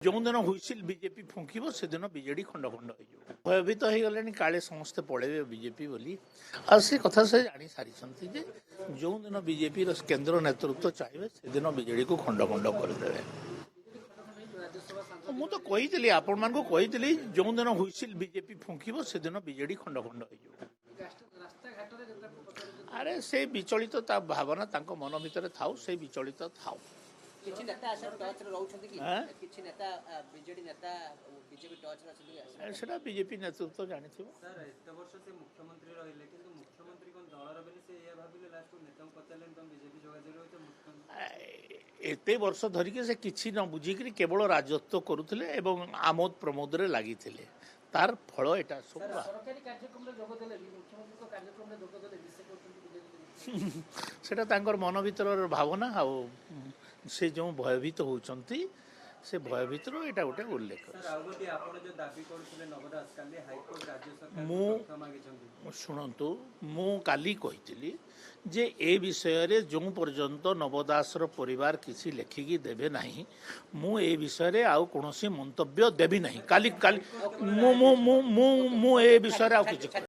जो दिन हुईसिल बीजेपी फुंकिब से दिन बीजेडी खंड खंड हो भयभीत हो गले काले समस्ते पड़े बीजेपी बोली आ से कथा से जानी सारी जो दिन बीजेपी केंद्र नेतृत्व चाहिए से दिन बीजेडी को खंड खंड करदे मु तो कही आपण मान कही जो दिन हुईसिल बीजेपी फुंकिब से दिन बीजेडी खंड खंड हो अरे से विचलित भावना तांको मन भितर थाउ से विचलित थाउ किछि नेता आशा टच रे रहउछथि कि किछि नेता बीजेडी नेता बीजेपी टच रे अछथि कि सेटा बीजेपी नेतृत्व जानि थिबो सर एत वर्ष से मुख्यमंत्री रहिले किंतु मुख्यमंत्री कोन दलर बेले से या भाबिले लास्ट को नेता पचालेन तुम बीजेपी जोगाजोग होय मुख्यमंत्री एते वर्ष धरिके से किछि न बुझिकरी केवल राजत्व करुथिले एवं आमोद प्रमोद रे लागिथिले तार फल एटा सब सरकारी कार्यक्रम रे जोग देले मुख्यमंत्री को कार्यक्रम रे जोग देले विषय करथि बीजेपी सेटा तांकर मन भीतर भावना आ से जो भयभीत होउचंती से भयभीतर एटा गोटे उल्लेख सर आउगोटी आपण जो दाबी करथिले नवदास काली हाई कोर्ट राज्य सरकार मु तथ्य मागिचंती शुणंतु मु काली कहितली जे ए विषय रे जो पर्यंत नवदास रो परिवार किसी लेखिकी देबे नाही मु ए विषय रे आउ कोनोसी मंतव्य देबी नाही काली काली मु ए विषय रे आउ किछि